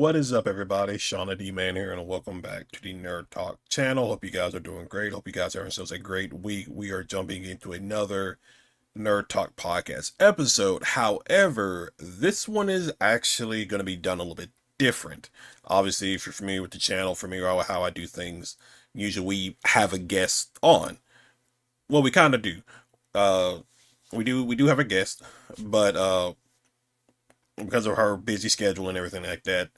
What is up, everybody? Shauna D Man here, and welcome back to the Nerd Talk channel. Hope you guys are doing great. Hope you guys are having yourselves a great week. We are jumping into another Nerd Talk podcast episode. However, this one is actually going to be done a little bit different. Obviously, if you're familiar with the channel, familiar with how I do things, usually we have a guest on. Well, we kind of do. Uh, we do have a guest, but because of her busy schedule and everything like that,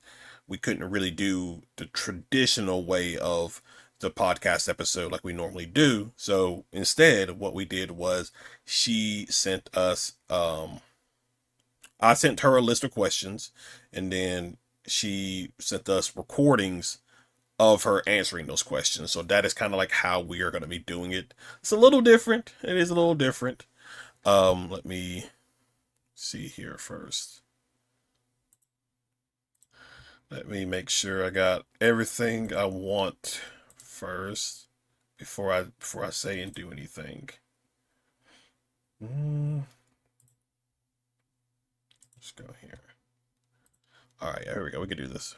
we couldn't really do the traditional way of the podcast episode like we normally do. So instead, what we did was she sent us, I sent her a list of questions, and then she sent us recordings of her answering those questions. So that is kind of like how we are going to be doing it. It's a little different. It is a little different. Let me see here first. Let me make sure I got everything I want first before I say and do anything. Let's go here. All right, here we go. We can do this.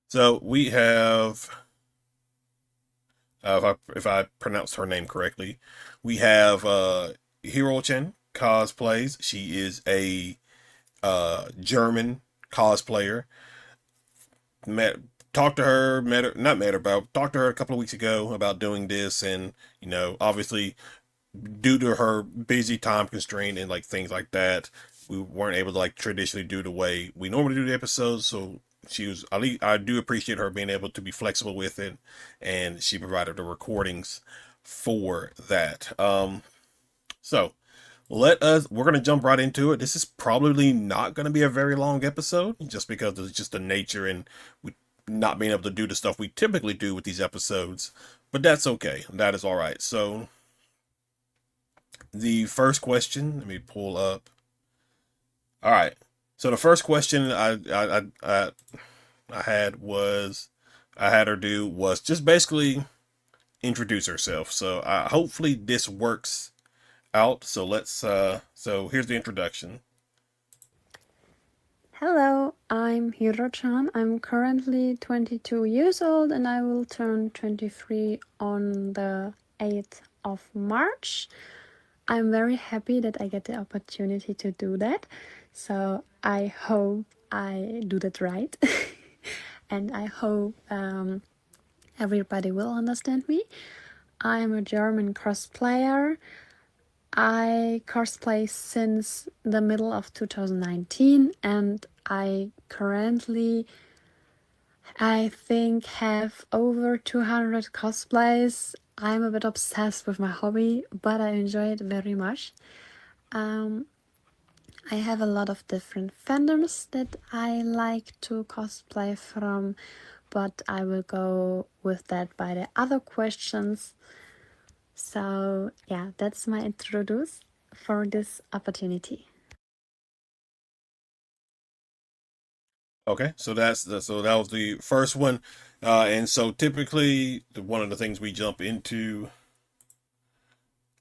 So we have, if I pronounced her name correctly, we have Hirochan cosplays. She is a German cosplayer. Met talked to her, met her, not met her, but talked to her a couple of weeks ago about doing this, and obviously due to her busy time constraint and like things like that, we weren't able to like traditionally do the way we normally do the episodes. So she was, at least I do appreciate her being able to be flexible with it, and she provided the recordings for that. So we're gonna jump right into it. This is probably not gonna be a very long episode, just because it's just the nature and we not being able to do the stuff we typically do with these episodes. But that's okay. That is all right. So the first question, let me pull up. All right. So the first question I had was I had her do was just basically introduce herself. So hopefully this works out. So so here's the introduction. Hello, I'm Hirochan. I'm currently 22 years old and I will turn 23 on the 8th of March. I'm very happy that I get the opportunity to do that. So I hope I do that right. And I hope everybody will understand me. I'm a German cosplayer. I cosplay since the middle of 2019 and I currently, I think, have over 200 cosplays. I'm a bit obsessed with my hobby, but I enjoy it very much. Um, I have a lot of different fandoms that I like to cosplay from, but I will go with that by the other questions. So, yeah, that's my introduce for this opportunity. Okay, so so that was the first one, and so typically one of the things we jump into,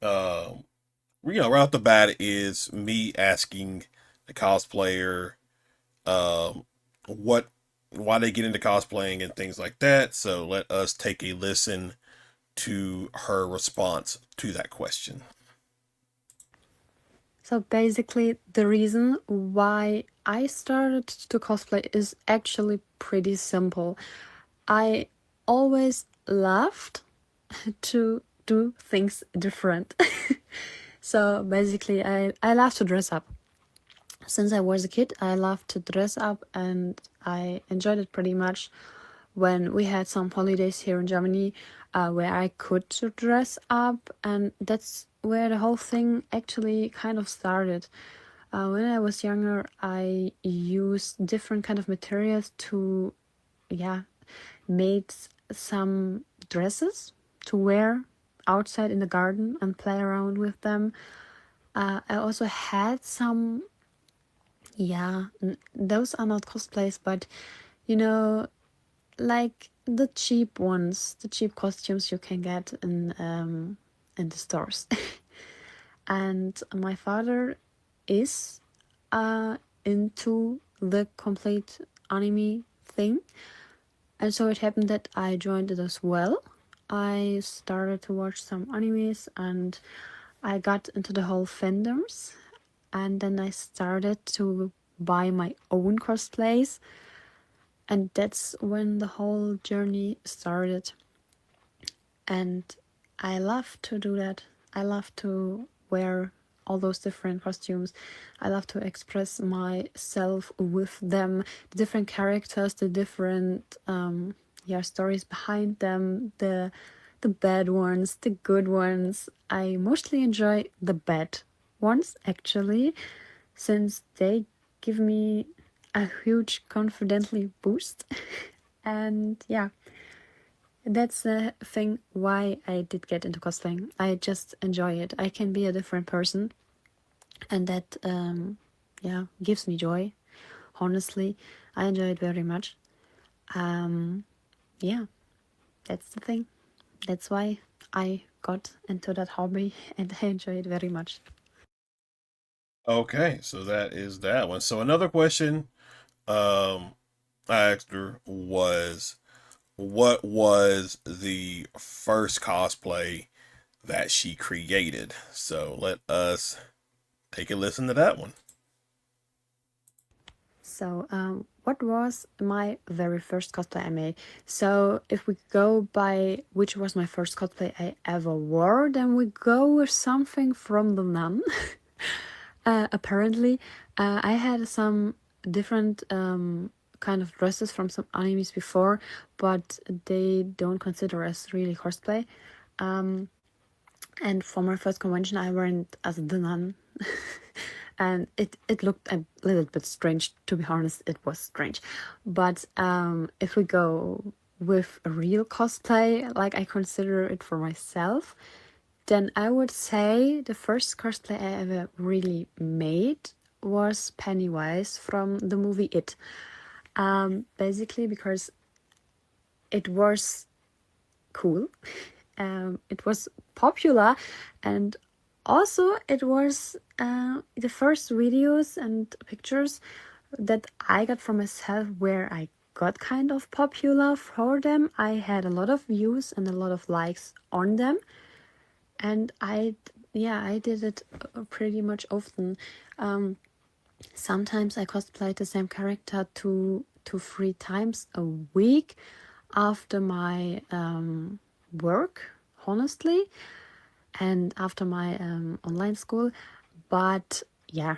uh, right off the bat is me asking the cosplayer, um, what why they get into cosplaying and things like that. So let us take a listen to her response to that question. So basically, the reason why I started to cosplay is actually pretty simple. I always loved to do things different. So basically, I love to dress up. Since I was a kid, I loved to dress up and I enjoyed it pretty much when we had some holidays here in Germany where I could dress up, and that's where the whole thing actually kind of started. When I was younger, I used different kind of materials to, yeah, made some dresses to wear outside in the garden and play around with them. I also had some, yeah, those are not cosplays, but you know, like the cheap ones, the cheap costumes you can get in the stores. And my father is into the complete anime thing. And so it happened that I joined it as well. I started to watch some animes and I got into the whole fandoms. And then I started to buy my own cosplays. And that's when the whole journey started. And I love to do that. I love to wear all those different costumes. I love to express myself with them, the different characters, the different stories behind them, the bad ones, the good ones. I mostly enjoy the bad ones actually, since they give me a huge confidently boost. And yeah, that's the thing why I did get into cosplaying. I just enjoy it. I can be a different person, and that gives me joy. Honestly, I enjoy it very much. Um, yeah, that's the thing. That's why I got into that hobby, and I enjoy it very much. Okay, so that is that one. So another question um I asked her was, what was the first cosplay that she created? So let us take a listen to that one. So, what was my very first cosplay I made? So, if we go by which was my first cosplay I ever wore, then we go with something from the nun. Apparently, I had some different kind of dresses from some animes before, but they don't consider as really cosplay. And for my first convention, I went as the nun. And it looked a little bit strange, to be honest. It was strange. But if we go with a real cosplay, like I consider it for myself, then I would say the first cosplay I ever really made was Pennywise from the movie It. Basically because it was cool. It was popular, and also it was the first videos and pictures that I got for myself where I got kind of popular for them. I had a lot of views and a lot of likes on them, and I did it pretty much often. Sometimes I cosplayed the same character two 3 times a week after my work, honestly, and after my online school. But yeah,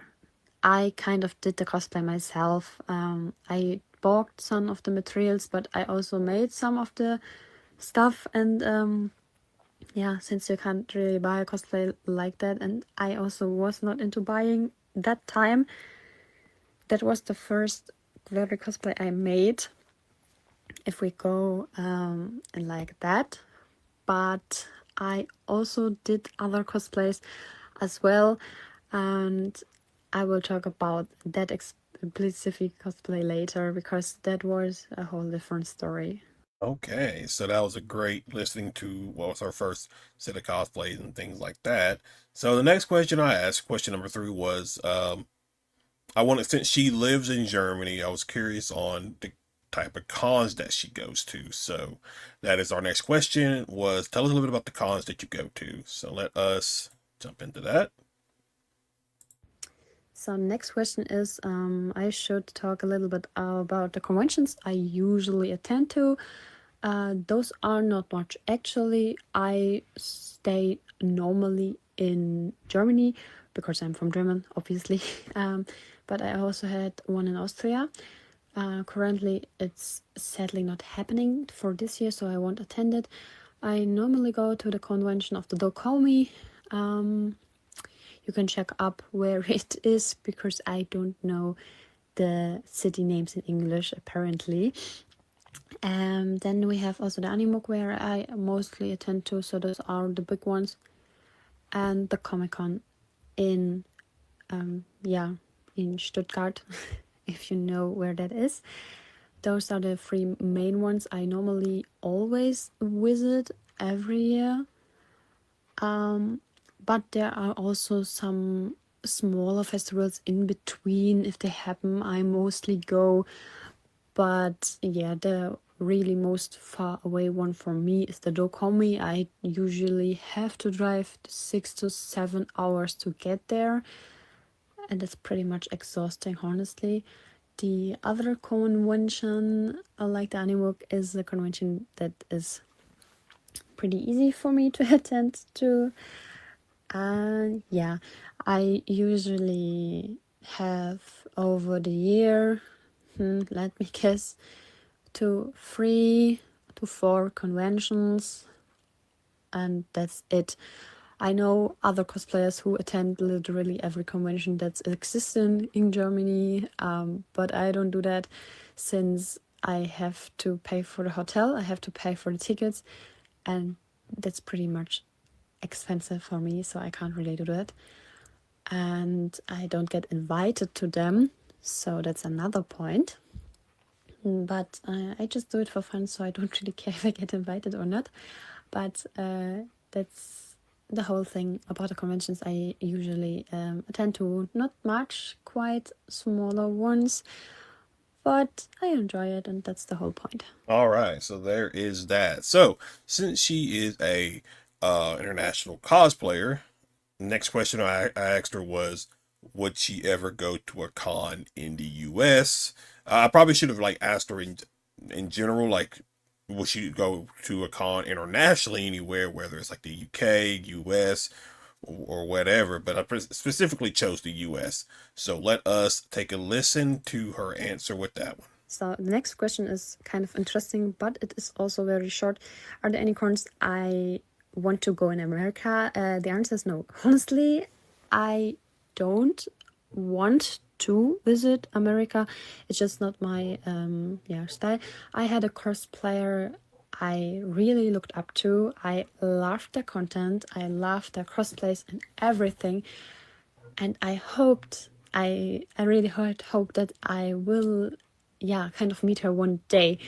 I kind of did the cosplay myself. I bought some of the materials, but I also made some of the stuff. And yeah, since you can't really buy a cosplay like that, and I also was not into buying that time, that was the first very cosplay I made. If we go and like that, but I also did other cosplays as well, and I will talk about that specific cosplay later because that was a whole different story. Okay, so that was a great listening to what was our first set of cosplays and things like that. So the next question I asked, question number three, was I wanted, since she lives in Germany, I was curious on the type of cons that she goes to. So that is our next question, was tell us a little bit about the cons that you go to. So let us jump into that. So next question is, I should talk a little bit about the conventions I usually attend to. Those are not much actually. I stay normally in Germany because I'm from German, obviously. But I also had one in Austria. Currently, it's sadly not happening for this year, so I won't attend it. I normally go to the convention of the Dokomi. You can check up where it is because I don't know the city names in English apparently. Then we have also the Animuk where I mostly attend to, so those are the big ones, and the Comic Con in in Stuttgart, if you know where that is. Those are the three main ones I normally always visit every year. But there are also some smaller festivals in between. If they happen, I mostly go. But yeah, the really most far away one for me is the Dokomi. I usually have to drive 6 to 7 hours to get there, and it's pretty much exhausting, honestly. The other convention, like the Animuk, is a convention that is pretty easy for me to attend to. And yeah, I usually have over the year, let me guess, to 3 to 4 conventions, and that's it. I know other cosplayers who attend literally every convention that's existing in Germany, but I don't do that since I have to pay for the hotel, I have to pay for the tickets, and that's pretty much expensive for me, so I can't really do that. And I don't get invited to them, so that's another point. But I just do it for fun, so I don't really care if I get invited or not. But that's the whole thing about the conventions I usually attend to. Not much, quite smaller ones, but I enjoy it, and that's the whole point. All right, so there is that. So since she is a international cosplayer, next question I asked her was, would she ever go to a con in the U.S.? I probably should have like asked her in general, like, would she go to a con internationally anywhere, whether it's like the UK, US, or whatever. But I specifically chose the US. So let us take a listen to her answer with that one. So the next question is kind of interesting, but it is also very short. Are there any cons I want to go in America? The answer is no. Honestly, I don't want to visit America. It's just not my style. I had a cosplayer I really looked up to. I loved their content. I loved their cosplays and everything, and I hoped, I really hope that I will, yeah, kind of meet her one day.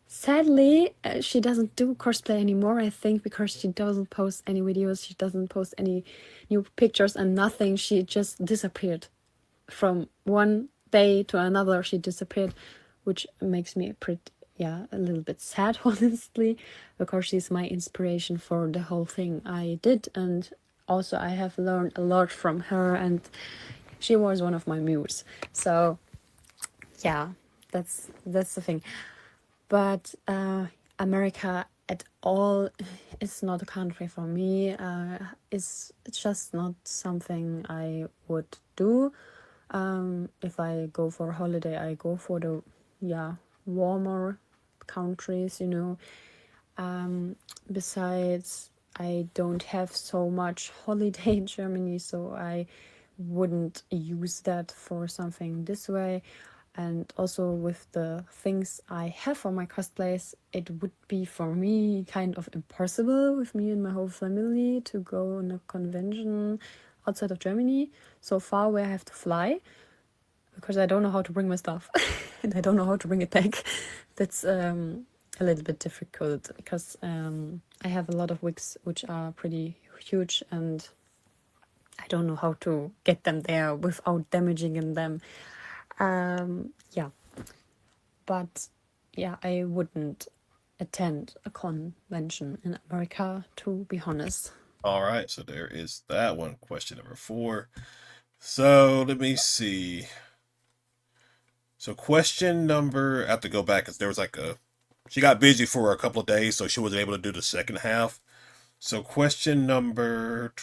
Sadly, she doesn't do cosplay anymore, I think, because she doesn't post any videos, she doesn't post any new pictures and nothing. She just disappeared from one day to another. She disappeared, which makes me pretty, yeah, a little bit sad, honestly, because she's my inspiration for the whole thing I did. And also I have learned a lot from her, and she was one of my muse. So yeah, that's the thing. But America at all is not a country for me. It's just not something I would do. If I go for a holiday, I go for the, yeah, warmer countries, you know. Besides, I don't have so much holiday in Germany, so I wouldn't use that for something this way. And also with the things I have for my cosplays, it would be for me kind of impossible with me and my whole family to go on a convention outside of Germany, so far where I have to fly, because I don't know how to bring my stuff and I don't know how to bring it back. That's a little bit difficult because I have a lot of wigs which are pretty huge, and I don't know how to get them there without damaging them. Yeah, but yeah, I wouldn't attend a convention in America, to be honest. All right, so there is that one. Question number 4. So let me see. So question number, I have to go back because there was like she got busy for a couple of days, so she wasn't able to do the second half. So question number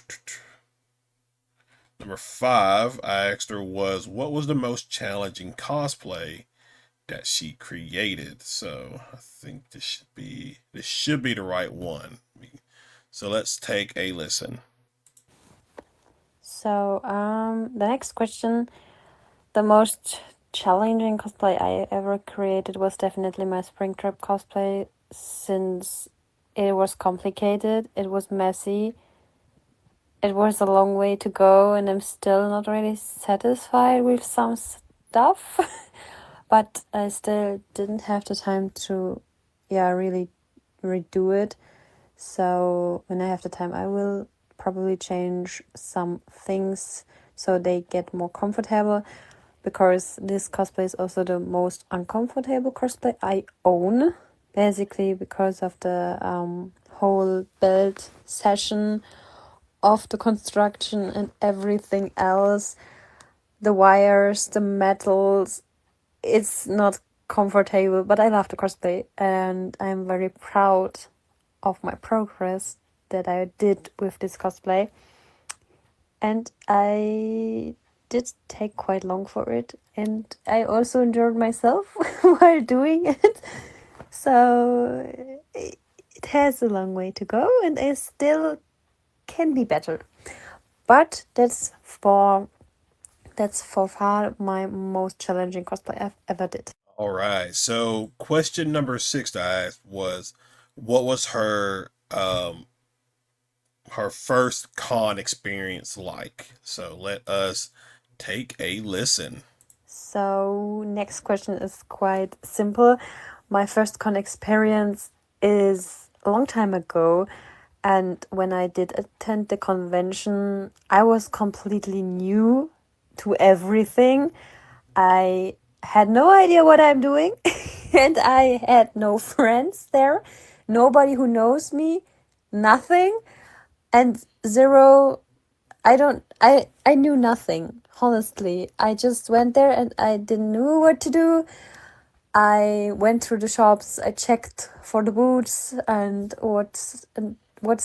5, I asked her was, what was the most challenging cosplay that she created? So I think this should be the right one. So let's take a listen. So, the next question, the most challenging cosplay I ever created was definitely my spring trip cosplay, since it was complicated, it was messy, it was a long way to go, and I'm still not really satisfied with some stuff. But I still didn't have the time to, yeah, really redo it. So when I have the time, I will probably change some things so they get more comfortable. because this cosplay is also the most uncomfortable cosplay I own. Basically, because of the whole build session of the construction and everything else, the wires, the metals, it's not comfortable, but I love the cosplay and I'm very proud of my progress that I did with this cosplay. And I did take quite long for it, and I also enjoyed myself while doing it. So it has a long way to go, and I still can be better. But that's for far my most challenging cosplay I've ever did. All right. So question number six that I asked was, what was her first con experience like? So let us take a listen. So next question is quite simple. My first con experience is a long time ago, and when I did attend the convention, I was completely new to everything. I had no idea what I'm doing, and I had no friends there, nobody who knows me, nothing, and zero. I knew nothing, honestly. I just went there and I didn't know what to do. I went through the shops, I checked for the booths and what's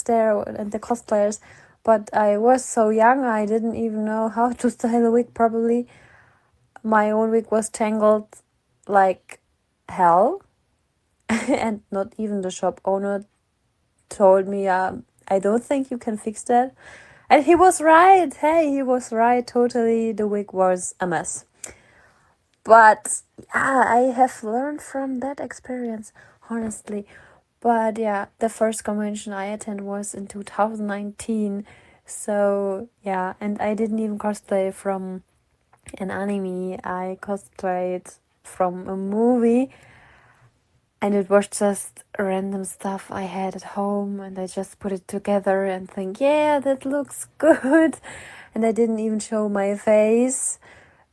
there and the cosplayers, but I was so young I didn't even know how to style a wig properly. My own wig was tangled like hell, and not even the shop owner told me, I don't think you can fix that. And he was right. Hey, he was right. Totally, the wig was a mess. But yeah, I have learned from that experience, honestly. But yeah, the first convention I attended was in 2019. So yeah, and I didn't even cosplay from an anime. I cosplayed from a movie, and it was just random stuff I had at home, and I just put it together and think, yeah, that looks good. And I didn't even show my face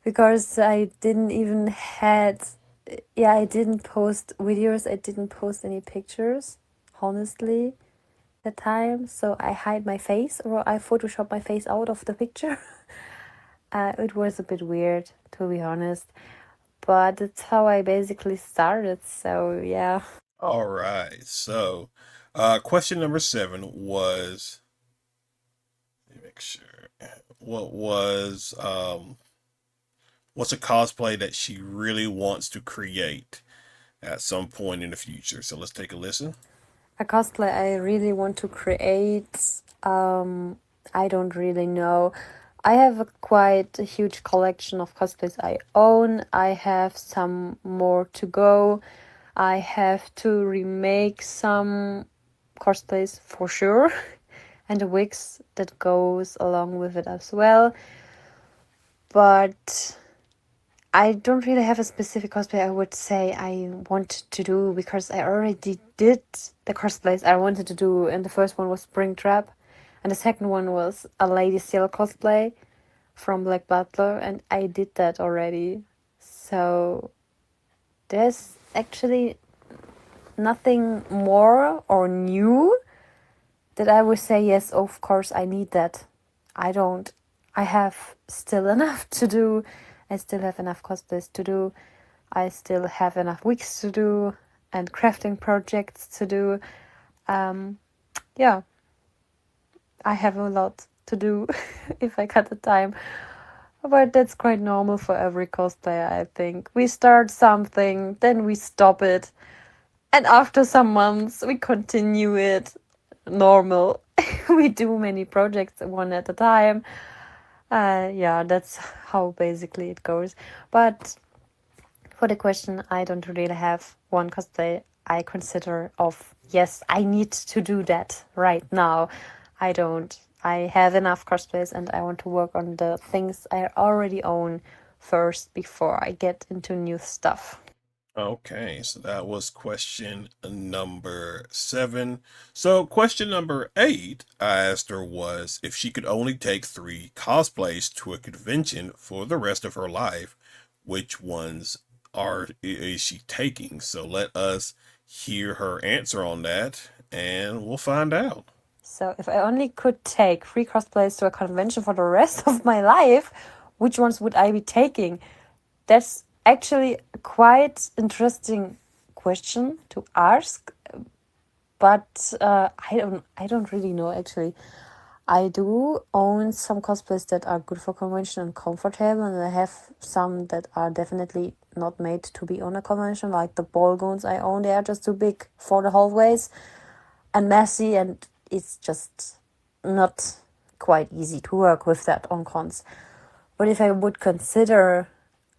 because I didn't even had, yeah, I didn't post videos, I didn't post any pictures, honestly, at the time. So I hide my face, or I photoshop my face out of the picture. It was a bit weird, to be honest, but that's how I basically started. So yeah. All right. So, question number seven was, let me make sure. What was what's a cosplay that she really wants to create at some point in the future? So let's take a listen. A cosplay I really want to create, I don't really know. I have a quite a huge collection of cosplays I own. I have some more to go. I have to remake some cosplays for sure, and the wigs that goes along with it as well. But I don't really have a specific cosplay I would say I want to do, because I already did the cosplays I wanted to do, and the first one was Springtrap, and the second one was a Lady Seal cosplay from Black Butler, and I did that already. So there's actually nothing more or new that I would say, yes, of course I need that. I don't. I have still enough to do. I still have enough cosplays to do. I still have enough weeks to do and crafting projects to do. Um, yeah, I have a lot to do if I got the time. But that's quite normal for every cosplayer, I think. We start something, then we stop it, and after some months, we continue it. Normal. We do many projects one at a time. Yeah, that's how basically it goes. But for the question, I don't really have one cosplay I consider of, yes, I need to do that right now. I don't. I have enough cosplays and I want to work on the things I already own first before I get into new stuff. Okay, so that was question number 7. So, question number 8, I asked her was if she could only take 3 cosplays to a convention for the rest of her life, which ones is she taking? So, let us hear her answer on that, and we'll find out. So, if I only could take free cosplays to a convention for the rest of my life, which ones would I be taking? That's actually a quite interesting question to ask, but I don't really know actually. I do own some cosplays that are good for convention and comfortable, and I have some that are definitely not made to be on a convention, like the ball gowns I own. They are just too big for the hallways and messy, and it's just not quite easy to work with that on cons. But if I would consider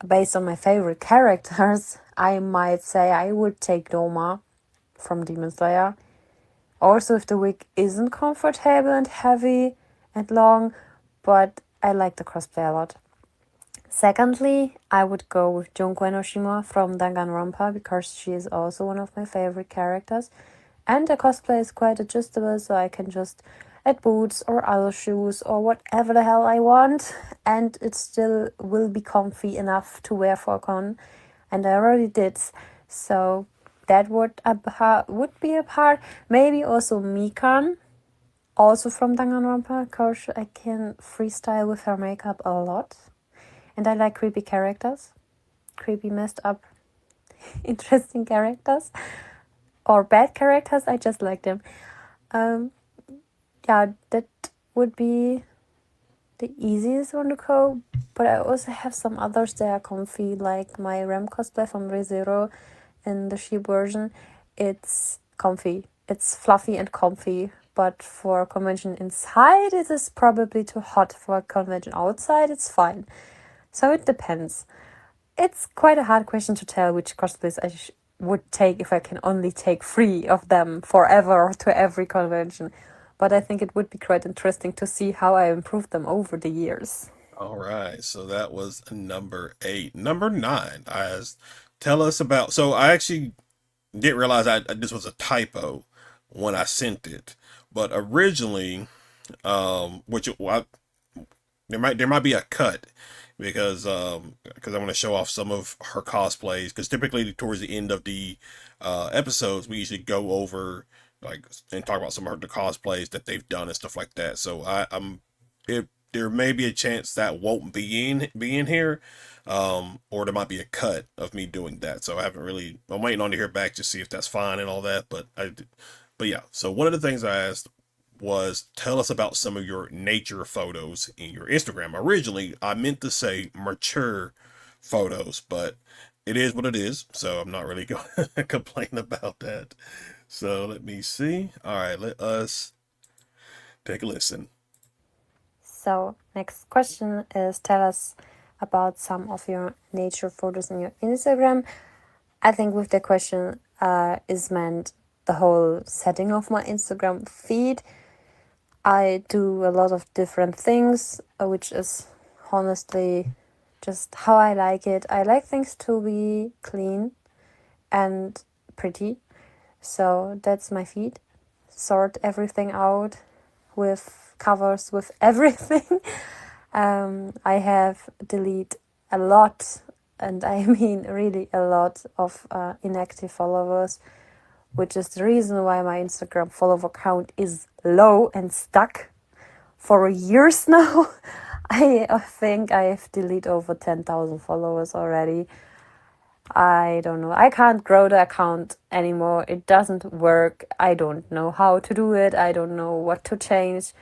based on my favorite characters, I might say I would take Doma from Demon Slayer. Also, if the wig isn't comfortable and heavy and long, but I like the cosplay a lot. Secondly, I would go with Junko Enoshima from Danganronpa because she is also one of my favorite characters. And the cosplay is quite adjustable, so I can just add boots or other shoes or whatever the hell I want, and it still will be comfy enough to wear for a con. And I already did, so that would be a part. Maybe also Mikan, also from Danganronpa, because I can freestyle with her makeup a lot, and I like creepy characters, creepy messed up, interesting characters or bad characters. I just like them. Um, yeah, that would be the easiest one to go. But I also have some others that are comfy, like my Rem cosplay from ReZero in the sheep version. It's comfy. It's fluffy and comfy. But for a convention inside, it is probably too hot. For a convention outside, it's fine. So it depends. It's quite a hard question to tell which cosplays I would take if I can only take 3 of them forever to every convention. But I think it would be quite interesting to see how I improved them over the years. All right, so that was number 8. Number 9, I asked, tell us about. So, I actually didn't realize this was a typo when I sent it, but originally, which there might be a cut because I want to show off some of her cosplays because typically towards the end of the episodes we usually go over like and talk about some of the cosplays that they've done and stuff like that. So I'm if there may be a chance that won't be in here, or there might be a cut of me doing that. So I'm waiting on to hear back to see if that's fine and all that. But yeah. So one of the things I asked was tell us about some of your nature photos in your Instagram. Originally, I meant to say mature photos, but it is what it is. So I'm not really going to complain about that. So let me see. All right, let us take a listen. So, next question is tell us about some of your nature photos in your Instagram. I think with the question is meant the whole setting of my Instagram feed. I do a lot of different things, which is honestly just how I like it. I like things to be clean and pretty. So that's my feed. Sort everything out with covers, with everything. I have deleted a lot, and I mean really a lot of inactive followers, which is the reason why my Instagram follower count is low and stuck for years now. I think I have deleted over 10,000 followers already. I don't know. I can't grow the account anymore. It doesn't work. I don't know how to do it. I don't know what to change.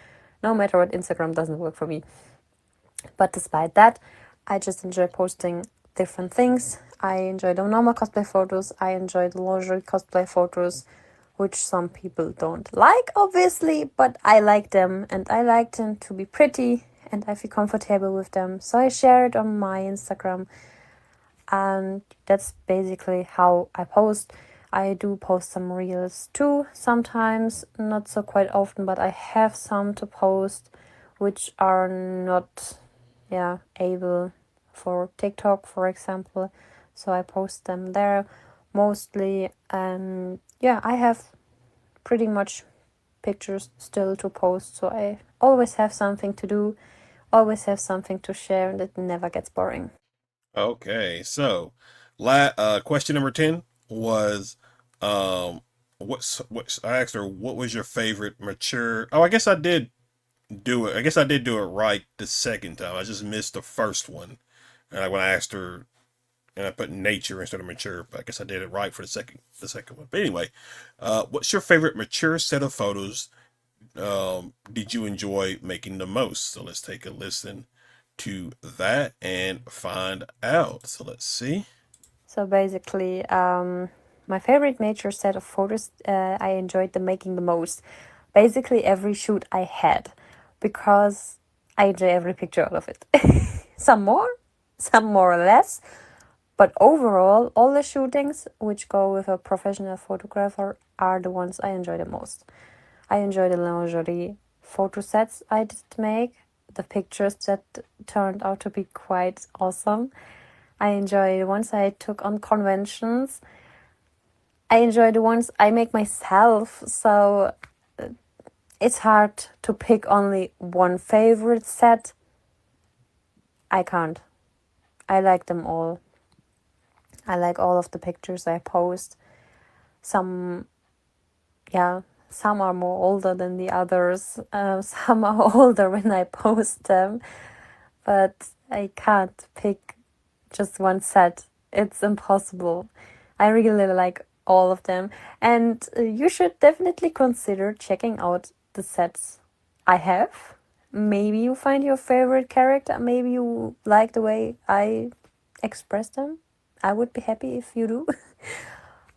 No matter what, Instagram doesn't work for me. But despite that, I just enjoy posting different things. I enjoy the normal cosplay photos. I enjoy the lingerie cosplay photos, which some people don't like, obviously, but I like them and I like them to be pretty and I feel comfortable with them. So I share it on my Instagram, and that's basically how I post. I do post some reels too, sometimes, not so quite often, but I have some to post which are not able for TikTok, for example. So I post them there. mostly. And yeah, I have pretty much pictures still to post, so I always have something to do, always have something to share, and it never gets boring. Okay, so question number 10 was what's I asked her what was your favorite mature. Oh, I guess I did do it. I guess I did do it right the second time. I just missed the first one. And when I asked her and I put nature instead of mature, but I guess I did it right for the second one. But anyway, what's your favorite mature set of photos did you enjoy making the most? So let's take a listen to that and find out. So let's see. So basically, my favorite nature set of photos, I enjoyed the making the most. Basically, every shoot I had, because I enjoy every picture out of it. Some more, some more or less, but overall, all the shootings which go with a professional photographer are the ones I enjoy the most. I enjoy the lingerie photo sets I did make, the pictures that turned out to be quite awesome. I enjoy the ones I took on conventions. I enjoy the ones I make myself. So it's hard to pick only one favorite set. I can't. I like them all. I like all of the pictures I post. Some, yeah, some are more older than the others. Some are older when I post them. But I can't pick just one set. It's impossible. I really like all of them. And you should definitely consider checking out the sets I have. Maybe you find your favorite character. Maybe you like the way I express them. I would be happy if you do.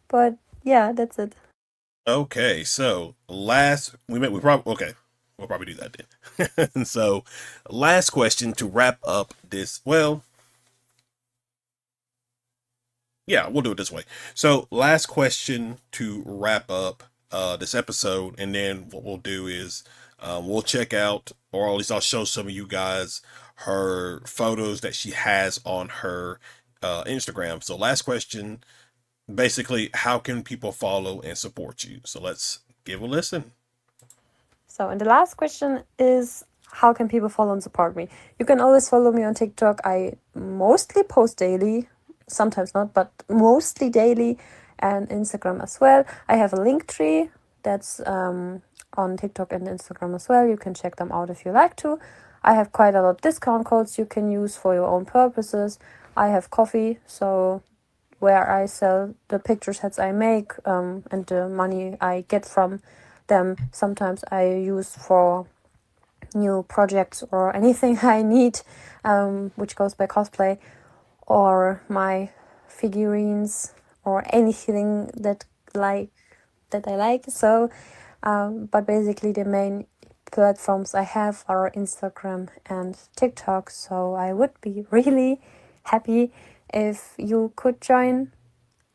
But yeah, that's it. Okay, so last we probably okay. We'll probably do that then. And so last question to wrap up this. Well, yeah, we'll do it this way. So last question to wrap up this episode, and then what we'll do is we'll check out, or at least I'll show some of you guys her photos that she has on her Instagram. So last question, basically, how can people follow and support you? So let's give a listen. So, and the last question is, how can people follow and support me? You can always follow me on TikTok. I mostly post daily, sometimes not, but mostly daily, and Instagram as well. I have a link tree that's on TikTok and Instagram as well. You can check them out if you like to. I have quite a lot of discount codes you can use for your own purposes. I have coffee, so where I sell the picture sets I make, and the money I get from them sometimes I use for new projects or anything I need, which goes by cosplay, or my figurines, or anything that I like. So, but basically the main platforms I have are Instagram and TikTok. So I would be really happy if you could join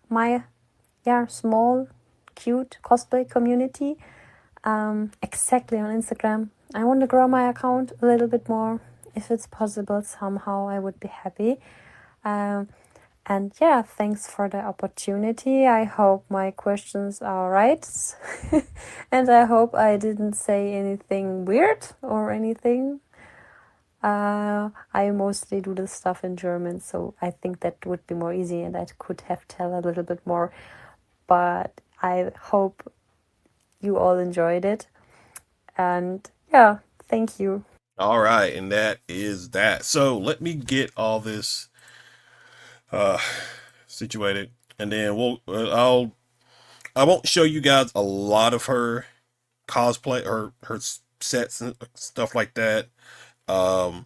my, yeah, small cute cosplay community, exactly on Instagram. I want to grow my account a little bit more. If it's possible somehow, I would be happy. um, and yeah, thanks for the opportunity. I hope my questions are right. And I hope I didn't say anything weird or anything. I mostly do this stuff in German, so I think that would be more easy and I could have tell a little bit more. But I hope you all enjoyed it. And yeah, thank you. All right, and that is that. So let me get all this uh situated, and then I won't show you guys a lot of her cosplay or her sets and stuff like that. Um,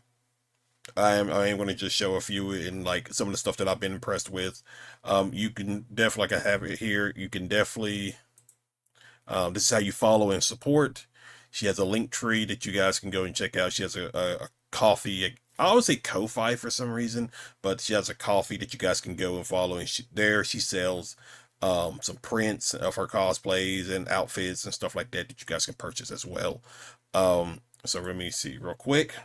I am going to just show a few in like some of the stuff that I've been impressed with. You can definitely, like I have it here. You can definitely this is how you follow and support. She has a link tree that you guys can go and check out. She has a coffee. I always say Ko-Fi for some reason, but she has a coffee that you guys can go and follow. And there she sells some prints of her cosplays and outfits and stuff like that that you guys can purchase as well. So let me see real quick.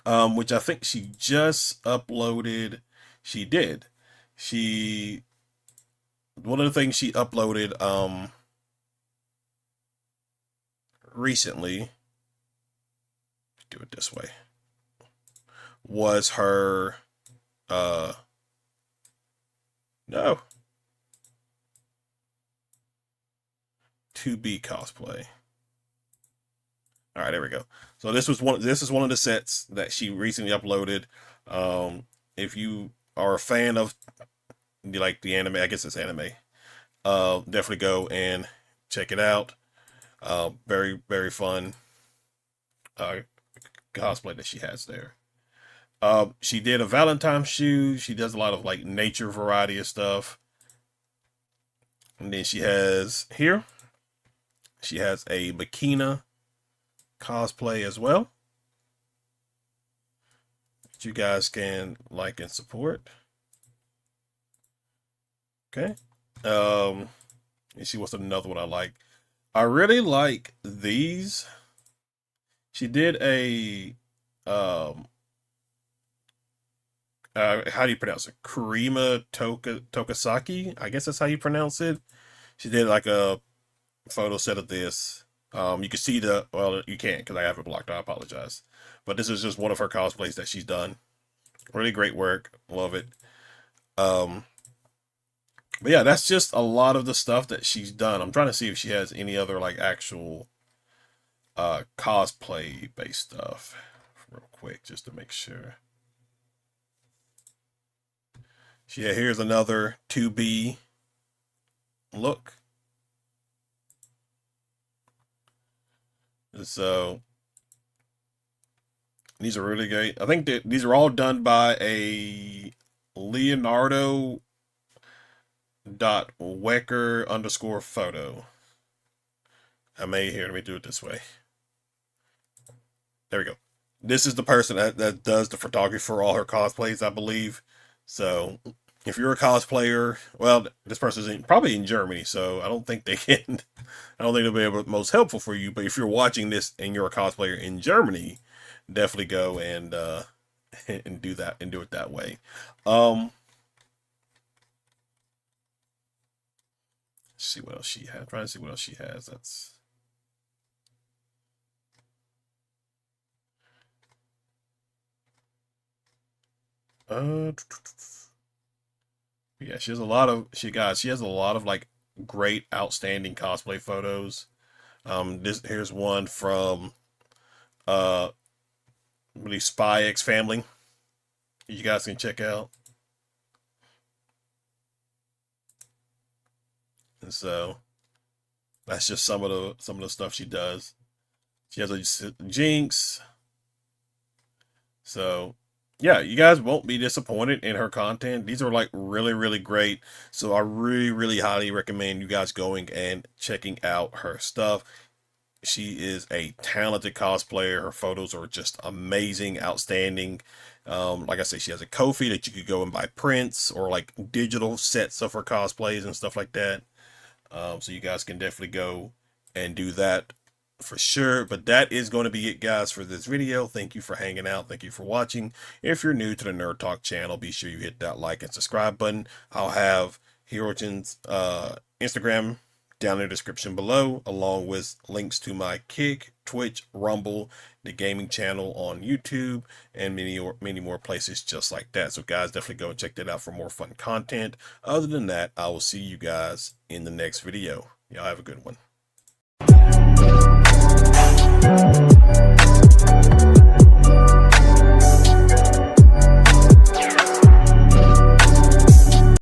Which I think she just uploaded. She did. She one of the things she uploaded recently, do it this way, was her uh no 2B cosplay. All right, there we go. So this is one of the sets that she recently uploaded. If you are a fan of like the anime, I guess it's anime. Definitely go and check it out. Very very fun uh cosplay that she has there. She did a Valentine shoe. She does a lot of like nature variety of stuff. And then she has a Makina cosplay as well, that you guys can like and support. Okay. And see what's another one I like. I really like these. She did a um how do you pronounce it? Kurima Tokasaki. I guess that's how you pronounce it. She did like a photo set of this. You can see well, you can't because I have it blocked. I apologize. But this is just one of her cosplays that she's done. Really great work. Love it. Um, but yeah, that's just a lot of the stuff that she's done. I'm trying to see if she has any other like actual cosplay based stuff real quick just to make sure. Yeah, here's another 2B look. So these are really great. I think that these are all done by a Leonardo dot Wecker underscore photo. Let me do it this way. There we go. This is the person that does the photography for all her cosplays, I believe. So if you're a cosplayer, well, this person's probably in Germany, so I don't think they can. I don't think they'll be able to most helpful for you. But if you're watching this and you're a cosplayer in Germany, definitely go and do that and do it that way. Um, let's see what else she has. Trying to see what else she has. That's uh. Yeah, she has a lot of like great outstanding cosplay photos. This here's one from uh really Spy X Family. You guys can check out. And so that's just some of the stuff she does. She has a Jinx. So yeah, you guys won't be disappointed in her content. These are like really, really great. So I really, really highly recommend you guys going and checking out her stuff. She is a talented cosplayer. Her photos are just amazing, outstanding. Like I say, she has a Ko-fi that you could go and buy prints or like digital sets of her cosplays and stuff like that. So you guys can definitely go and do that for sure. But that is going to be it, guys, for this video. Thank you for hanging out. Thank you for watching. If you're new to the Nerd Talk channel, be sure you hit that like and subscribe button. I'll have Hirochan's Instagram down in the description below, along with links to my Kick, Twitch, Rumble, the gaming channel on YouTube, and many more places just like that. So guys, definitely go and check that out for more fun content. Other than that, I will see you guys in the next video. Y'all have a good one.